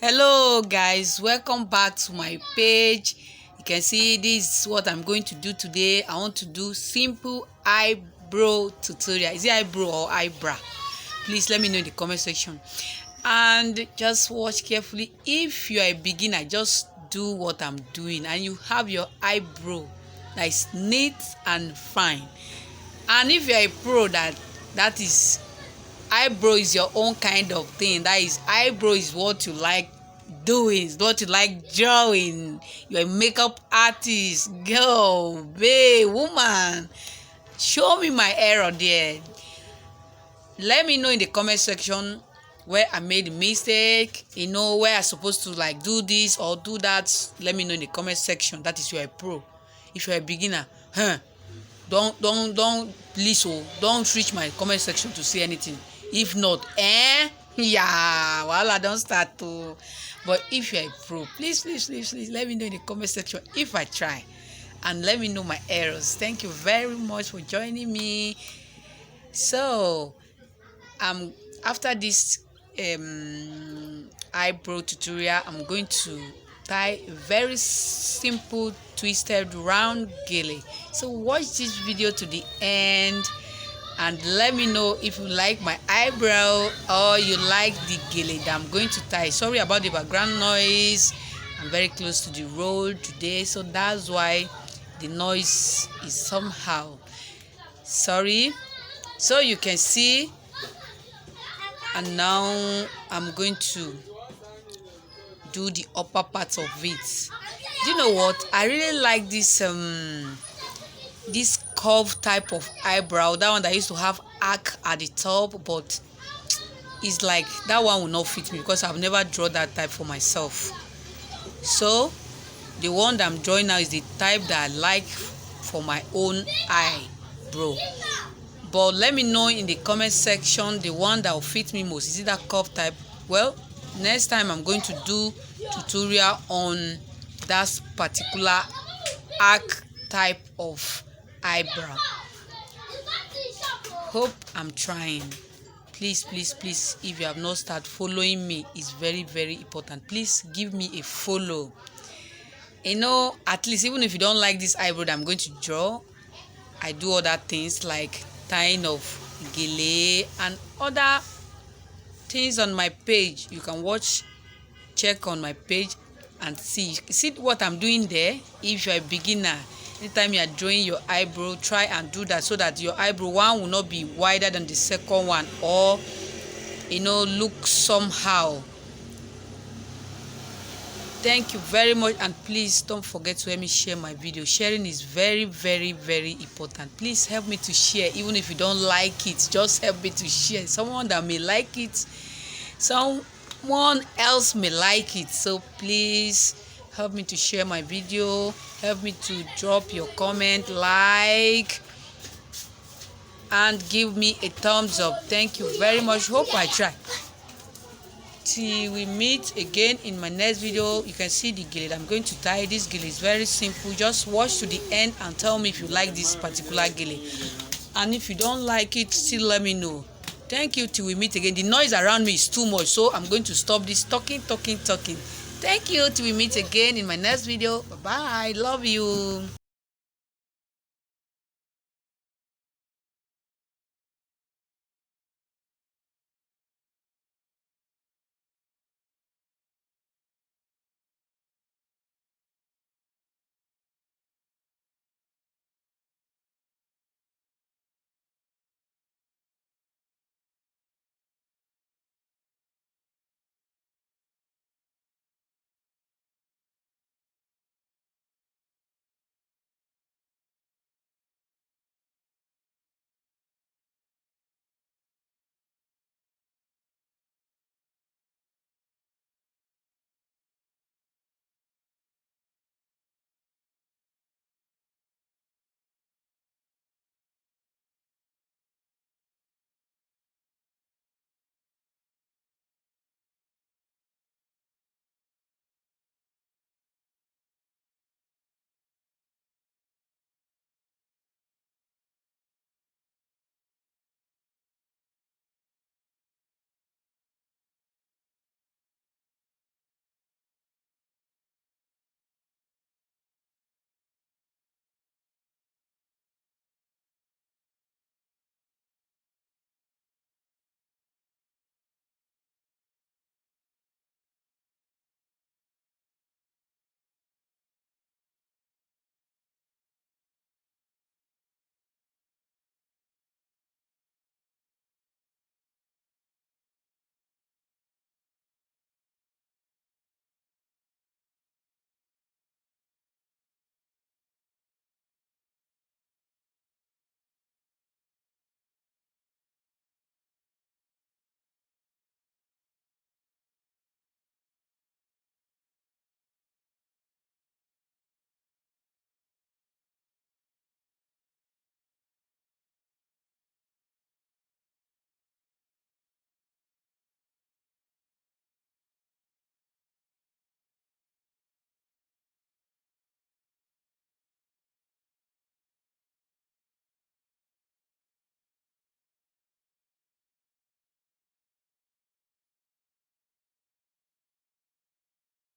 Hello guys, welcome back to my page. You can see this is what I'm going to do today. I want to do simple eyebrow tutorial. Is it eyebrow or eyebrow? Please let me know in the comment section and just watch carefully. If you are a beginner, just do what I'm doing and you have your eyebrow that is neat and fine. And if you are a pro, that is eyebrow is your own kind of thing. That is, eyebrow is what you like doing, is what you like drawing. You're a makeup artist, girl, babe, woman. Show me my error there. Let me know in the comment section where I made a mistake, where I'm supposed to like do this or do that. Let me know in the comment section. That is, you're a pro. If you're a beginner, don't please don't reach my comment section to say anything. If not, yeah, well, I don't start to. But if you're a pro, please let me know in the comment section if I try, and let me know my errors. Thank you very much for joining me. So after this eyebrow tutorial, I'm going to tie a very simple twisted round gele. So watch this video to the end and let me know if you like my eyebrow or you like the gele that I'm going to tie. Sorry about the background noise. I'm very close to the road today, so that's why the noise is somehow. Sorry. So you can see, and now I'm going to do the upper part of it. Do you know what? I really like this curve type of eyebrow, that one that used to have arc at the top, but it's like that one will not fit me because I've never drawn that type for myself. So the one that I'm drawing now is the type that I like for my own eyebrow. But let me know in the comment section the one that will fit me most. Is it that curve type? Well, next time I'm going to do tutorial on that particular arc type of eyebrow. Hope I'm trying. Please, if you have not started following me, it's very important. Please give me a follow. At least even if you don't like this eyebrow that I'm going to draw, I do other things like tying of gele and other things on my page. You can check on my page and see what I'm doing there. If you're a beginner, anytime you are drawing your eyebrow, try and do that so that your eyebrow one will not be wider than the second one, or look somehow. Thank you very much, and please don't forget to help me share my video. Sharing is very important. Please help me to share. Even if you don't like it, just help me to share. Someone that may like it, someone else may like it, so please help me to share my video. Help me to drop your comment, like, and give me a thumbs up. Thank you very much. Hope I try. Till we meet again in my next video. You can see the gele I'm going to tie. This gele is very simple. Just watch to the end and tell me if you like this particular gele, and if you don't like it, still let me know. Thank you. Till we meet again. The noise around me is too much, so I'm going to stop this talking. Thank you. Till we meet again in my next video. Bye bye. Love you.